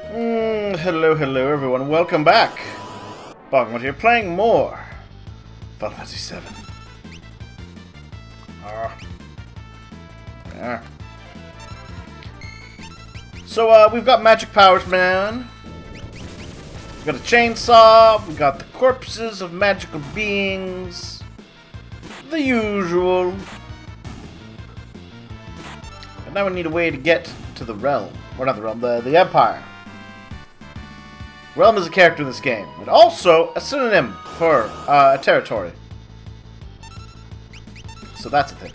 Hello everyone, welcome back. BogMod here, playing more Final Fantasy VII. So, we've got magic powers, man. We've got a chainsaw, we got the corpses of magical beings. The usual. And now we need a way to get to the realm. Or not the realm, the Empire. Realm is a character in this game, and also a synonym for a territory. So that's a thing.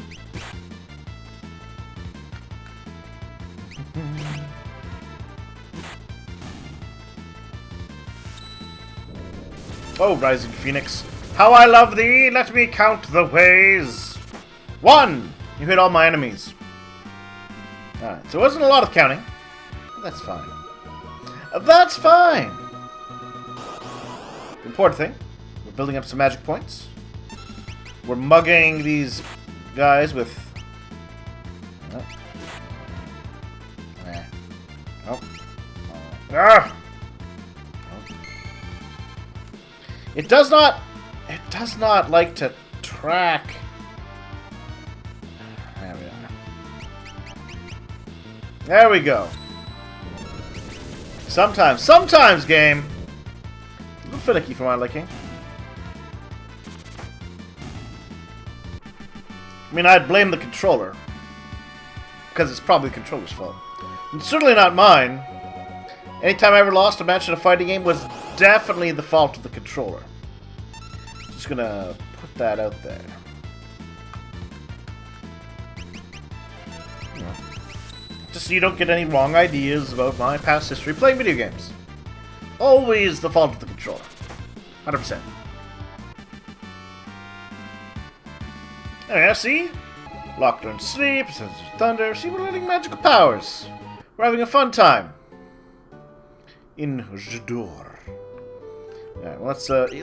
Oh, Rising Phoenix. How I love thee! Let me count the ways! 1! You hit all my enemies. Alright, so it wasn't a lot of counting. But that's fine. That's fine! The important thing, we're building up some magic points. We're mugging these guys with... It does not like to track. There we are. There we go. Sometimes, game. A little finicky for my liking. I mean, I'd blame the controller. Because it's probably the controller's fault. And certainly not mine. Anytime I ever lost a match in a fighting game was definitely the fault of the controller. Just gonna put that out there. Just so you don't get any wrong ideas about my past history playing video games. Always the fault of the controller. 100%. Yeah, see? Locked in sleep, Setzer thunder. See, we're learning magical powers. We're having a fun time. In Jador. Alright, well,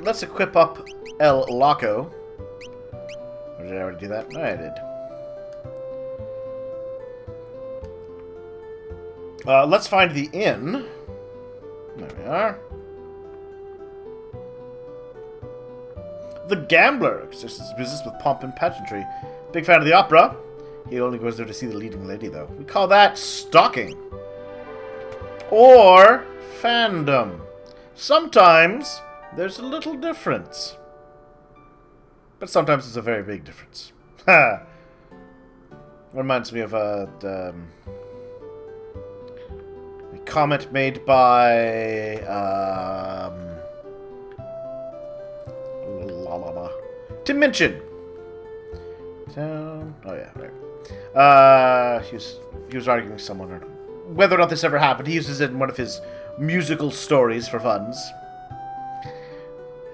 let's equip up El Loco. Or did I already do that? No, I did. Let's find the inn. There we are. The Gambler exercises business with pomp and pageantry. Big fan of the opera. He only goes there to see the leading lady, though. We call that stalking. Or fandom. Sometimes there's a little difference. But sometimes it's a very big difference. Ha! Reminds me of a comment made by Tim Minchin. Oh yeah, right. He was arguing with someone or whether or not this ever happened. He uses it in one of his musical stories for funs.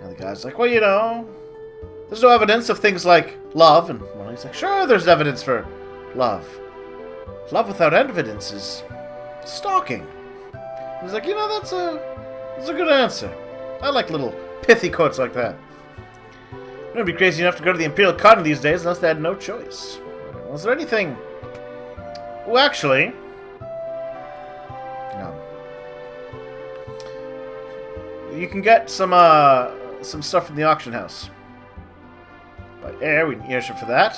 And the guy's like, well, you know, there's no evidence of things like love. And well, he's like, sure, there's evidence for love. Love without evidence is stalking. He's like, you know, that's a good answer. I like little pithy quotes like that. I wouldn't be crazy enough to go to the Imperial Con these days unless they had no choice. Was there anything... Well, actually... No. You can get some stuff from the auction house. But air, we need airship for that.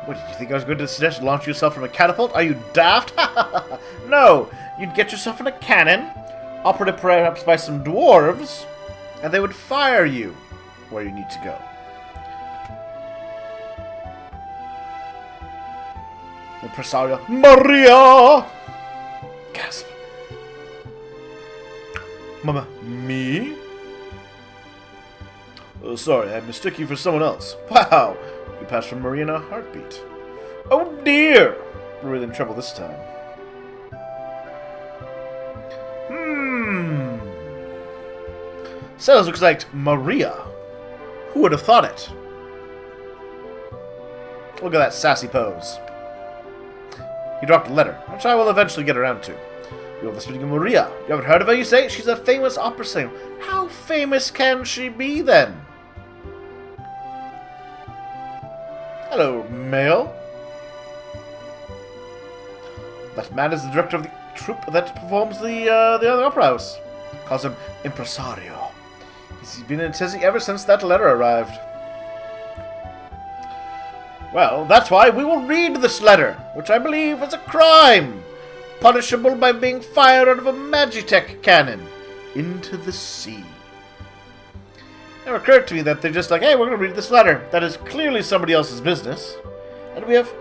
What, did you think I was going to suggest launch yourself from a catapult? Are you daft? No! You'd get yourself in a cannon, operated perhaps by some dwarves, and they would fire you where you need to go. Impresario Maria! Gasp. Mama, me? Oh, sorry, I mistook you for someone else. Wow! You passed from Maria in a heartbeat. Oh dear! We're really in trouble this time. Setzer looks like Maria. Who would have thought it? Look at that sassy pose. He dropped a letter, which I will eventually get around to. You have the speaking of Maria. You haven't heard of her, you say? She's a famous opera singer. How famous can she be, then? Hello, male. That man is the director of the troupe that performs the other opera house. Calls him Impresario. He's been in Tizzy ever since that letter arrived. Well, that's why we will read this letter, which I believe is a crime, punishable by being fired out of a Magitech cannon into the sea. It never occurred to me that they're just like, hey, we're going to read this letter. That is clearly somebody else's business, and we have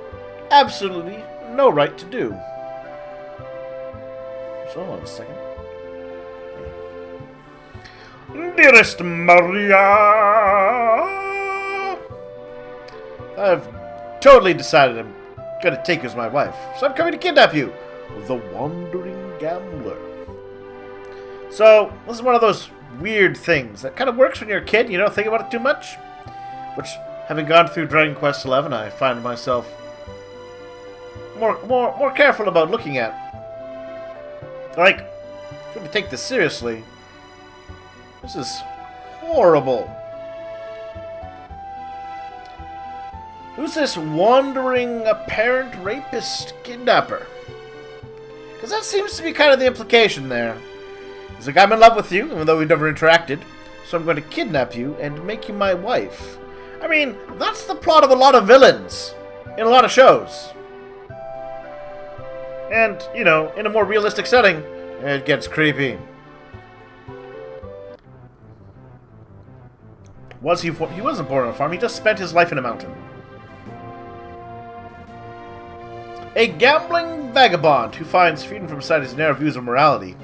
absolutely no right to do. So, hold on a second. Dearest Maria, I've totally decided I'm going to take you as my wife, so I'm coming to kidnap you, the Wandering Gambler. So, this is one of those weird things that kind of works when you're a kid, you don't think about it too much. Which, having gone through Dragon Quest XI, I find myself more careful about looking at. Like, if you take this seriously, this is horrible. Who's this wandering apparent rapist kidnapper? Because that seems to be kind of the implication there. He's like, I'm in love with you, even though we've never interacted, so I'm going to kidnap you and make you my wife. I mean, that's the plot of a lot of villains in a lot of shows. And, you know, in a more realistic setting, it gets creepy. He wasn't born on a farm, he just spent his life in a mountain. A gambling vagabond who finds freedom from society's narrow views of morality.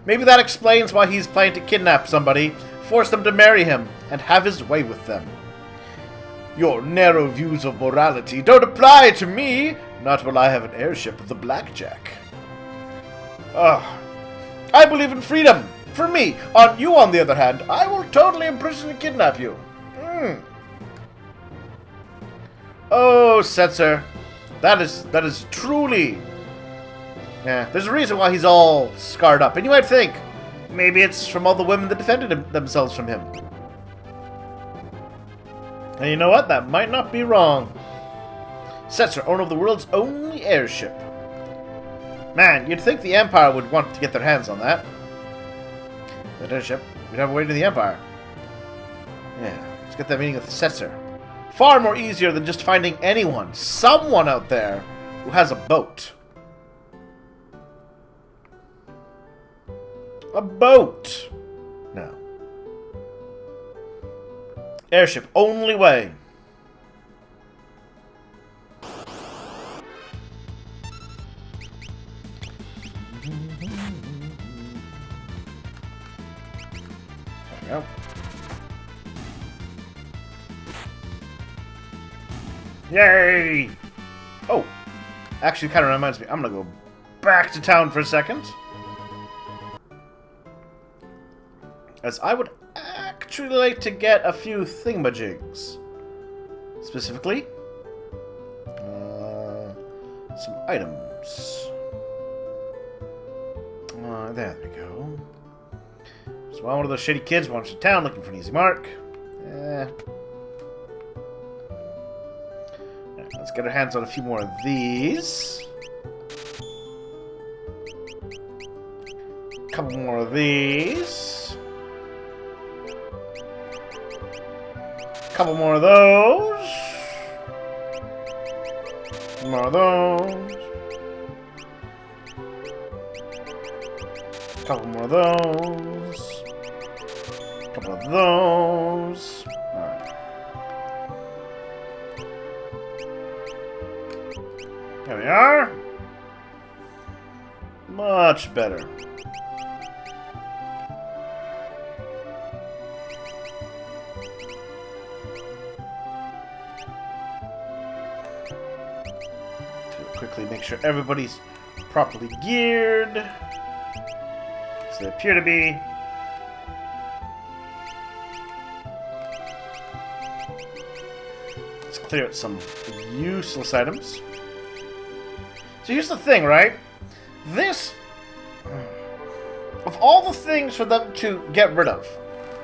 Maybe that explains why he's planning to kidnap somebody, force them to marry him, and have his way with them. Your narrow views of morality don't apply to me, not while I have an heirship of the blackjack. I believe in freedom. For me. On you, on the other hand, I will totally imprison and kidnap you. Oh, Setzer. That is truly... Yeah, there's a reason why he's all scarred up. And you might think, maybe it's from all the women that defended themselves from him. And you know what? That might not be wrong. Setzer, owner of the world's only airship. Man, you'd think the Empire would want to get their hands on that. That airship. We'd have a way to the Empire. Yeah, let's get that meeting with Setzer. Far more easier than just finding anyone, someone out there who has a boat. A boat. No. Airship, only way. There we go. Yay! Oh, actually kind of reminds me, I'm going to go back to town for a second. As I would actually like to get a few thingamajigs. Specifically, some items. There we go. So one of those shitty kids wanders to town looking for an easy mark. Let's get our hands on a few more of these. A couple more of these. A couple more of those. More of those. A couple more of those. A couple of those. Alright. There we are. Much better. To quickly make sure everybody's properly geared. So they appear to be. Let's clear out some useless items. So here's the thing, right? This, of all the things for them to get rid of,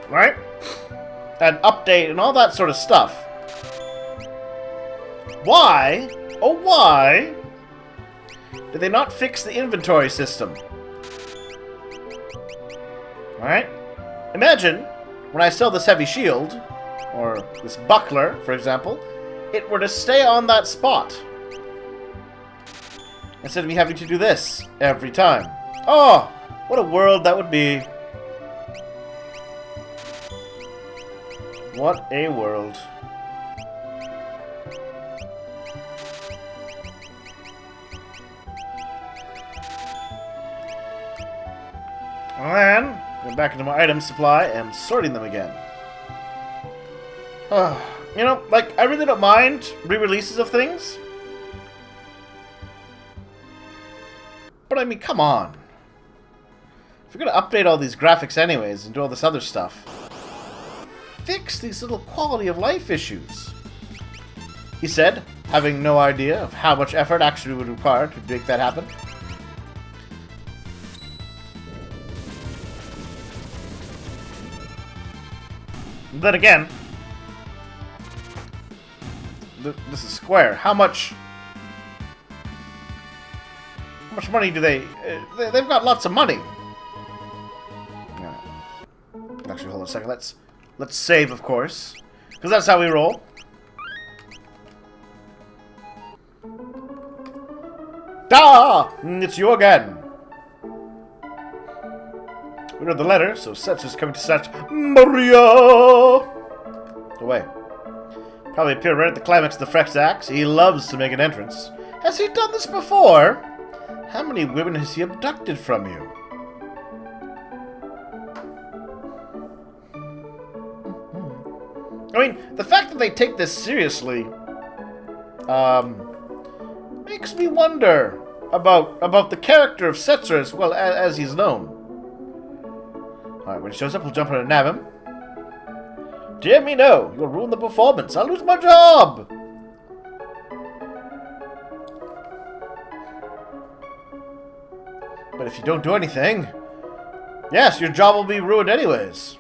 right? And update and all that sort of stuff. Why, oh why, Did they not fix the inventory system? Alright? Imagine, when I sell this heavy shield, or this buckler, for example, it were to stay on that spot. Instead of me having to do this every time. Oh, what a world that would be. What a world. And then, going back into my item supply and sorting them again. You know, like, I really don't mind re-releases of things. But I mean, come on. If you're going to update all these graphics anyways and do all this other stuff, fix these little quality of life issues. He said, having no idea of how much effort actually would require to make that happen. Then again, this is Square. How much money do they? They've got lots of money. Actually, hold on a second. Let's save, of course, because that's how we roll. It's you again. We read the letter, so Setzer's coming to snatch Maria away. Probably appear right at the climax of the Frex Axe. He loves to make an entrance. Has he done this before? How many women has he abducted from you? I mean, the fact that they take this seriously makes me wonder about the character of Setzer as well as he's known. Alright, when he shows up, we'll jump on and nab him. Dear me, no. You'll ruin the performance. I'll lose my job. But if you don't do anything, yes, your job will be ruined anyways.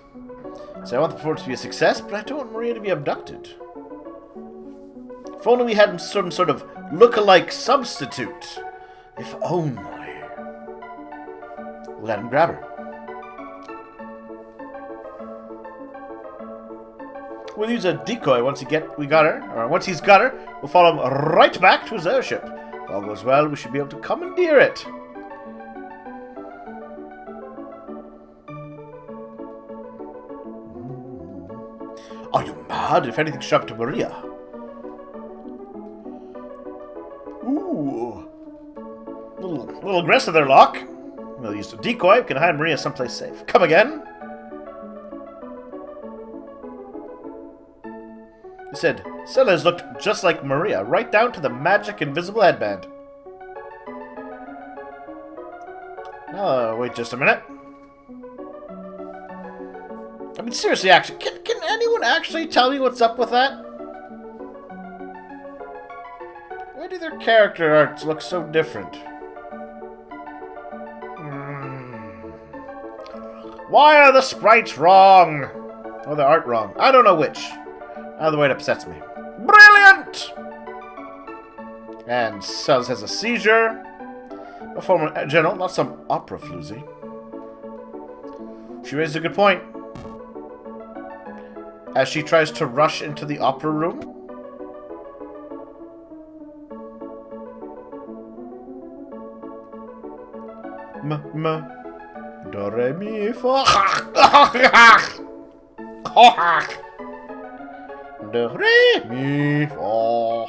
So I want the performance to be a success, but I don't want Maria to be abducted. If only we had some sort of look-alike substitute. If only. Let him grab her. We'll use a decoy once we got her, or once he's got her, we'll follow him right back to his airship. If all goes well, we should be able to commandeer it. Are you mad? If anything should happen to Maria. Ooh. A little aggressive there, Locke. We'll use a decoy. We can hide Maria someplace safe. Come again. He said, Sellers looked just like Maria, right down to the magic invisible headband. Wait just a minute. I mean, seriously, actually, can anyone actually tell me what's up with that? Why do their character arts look so different? Why are the sprites wrong? Or the art wrong? I don't know which. Either way, it upsets me. Brilliant! And Sellers has a seizure. A former general, not some opera floozy. She raises a good point. As she tries to rush into the opera room. Do re mi fa. Do re mi fa.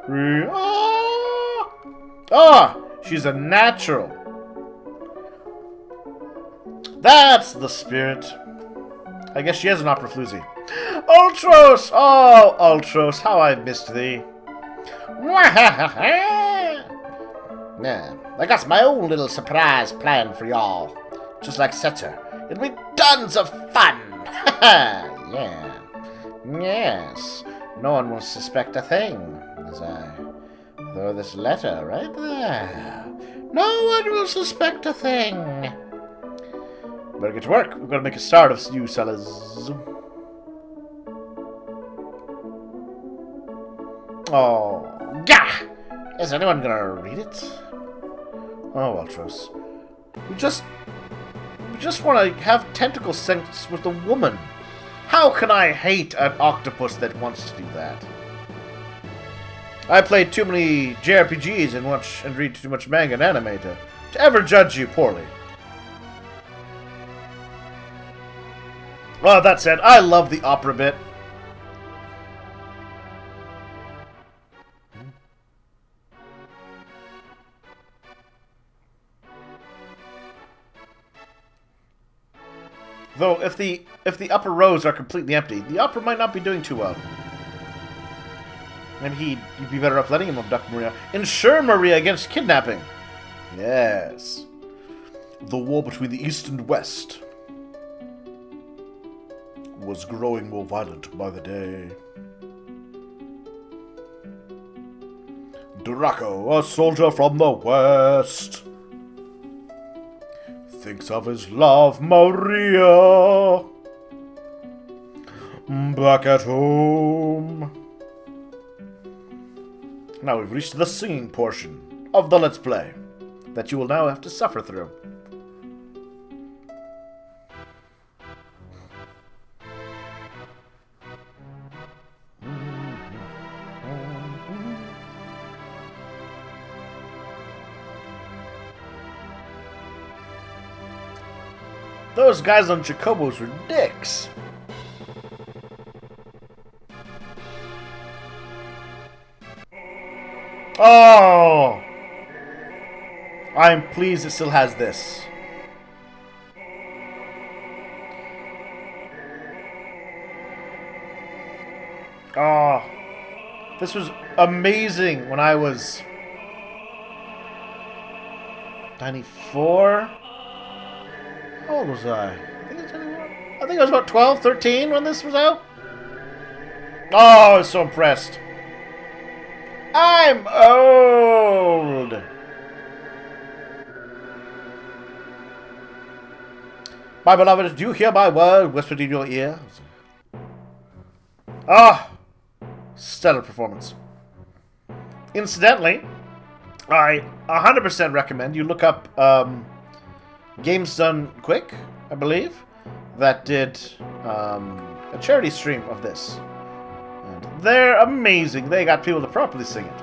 Re ah, she's a natural. That's the spirit. I guess she is an opera floozy. Ultros! Oh, Ultros, how I've missed thee. Yeah, I got my own little surprise plan for y'all. Just like Setzer. It'll be tons of fun. Yeah. Yes. No one will suspect a thing as I throw this letter right there. No one will suspect a thing. Better get to work. We've got to make a start of you, Sellers. Oh, Gah! Is anyone gonna read it? Oh, Ultros. We just want to have tentacle sex with a woman. How can I hate an octopus that wants to do that? I played too many JRPGs and read too much manga and anime to ever judge you poorly. Well, that said, I love the opera bit. Though, if the upper rows are completely empty, the opera might not be doing too well. Maybe you'd be better off letting him abduct Maria. Ensure Maria against kidnapping. Yes. The war between the East and West was growing more violent by the day. Draco, a soldier from the West, thinks of his love, Maria, back at home. Now we've reached the singing portion of the Let's Play that you will now have to suffer through. Those guys on Chocobos were dicks. Oh! I'm pleased it still has this. Oh. This was amazing when I was 94? How old was I? I think I was about 12, 13 when this was out. Oh, I was so impressed. I'm old. My beloved, do you hear my word whispered in your ear? Ah, stellar performance. Incidentally, I 100% recommend you look up Games Done Quick, I believe, that did a charity stream of this. And they're amazing. They got people to properly sing it.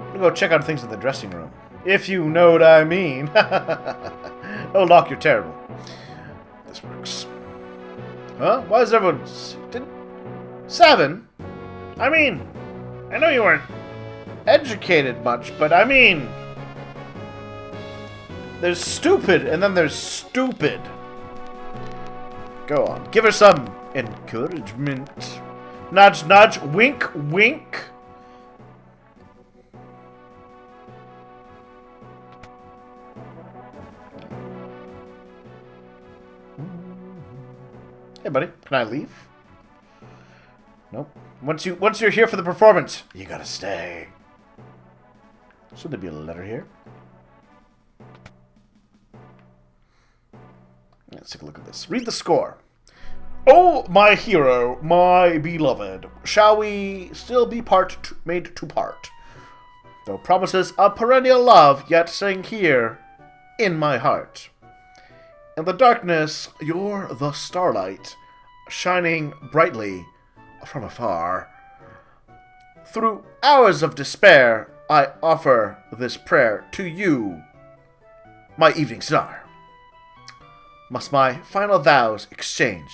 I'm gonna go check out things in the dressing room, if you know what I mean. Oh, Locke, you're terrible. This works. Huh? Why is everyone... 7? I mean, I know you weren't educated much, but I mean... There's stupid, and then there's stupid. Go on. Give her some encouragement. Nudge, nudge. Wink, wink. Hey, buddy. Can I leave? Nope. Once you're here for the performance, you gotta stay. Should there be a letter here? Let's take a look at this. Read the score. Oh, my hero, my beloved, shall we still be made to part? Though promises of perennial love yet sing here in my heart. In the darkness, you're the starlight, shining brightly from afar. Through hours of despair, I offer this prayer to you, my evening star. Must my final vows exchange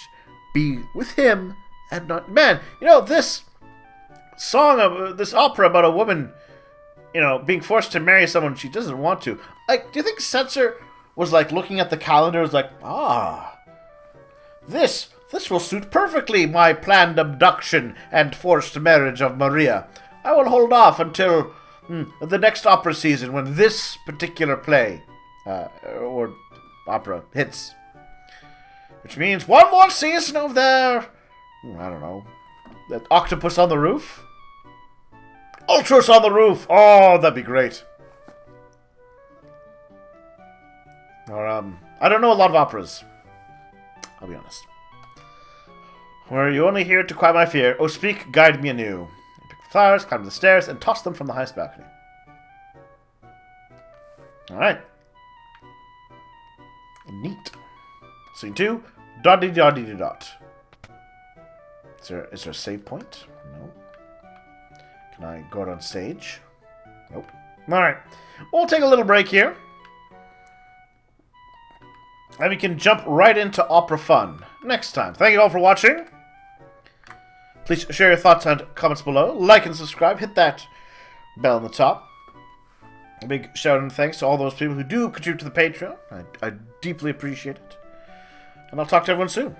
be with him and not... Man, you know, this song, this opera about a woman, you know, being forced to marry someone she doesn't want to. Like, do you think Setzer was, like, looking at the calendar, was like, this will suit perfectly my planned abduction and forced marriage of Maria. I will hold off until the next opera season when this particular play, or opera, hits. Which means one more season of their, I don't know, that Octopus on the Roof? Ultros on the Roof! Oh, that'd be great. Or, I don't know a lot of operas. I'll be honest. Were you only here to quiet my fear? Oh, speak, guide me anew. flowers, climb the stairs, and toss them from the highest balcony. Alright. Neat. Scene 2. Dot. Is there a save point? No. Can I go out on stage? Nope. Alright. We'll take a little break here. And we can jump right into opera fun next time. Thank you all for watching. Please share your thoughts and comments below. Like and subscribe. Hit that bell on the top. A big shout out and thanks to all those people who do contribute to the Patreon. I deeply appreciate it. And I'll talk to everyone soon.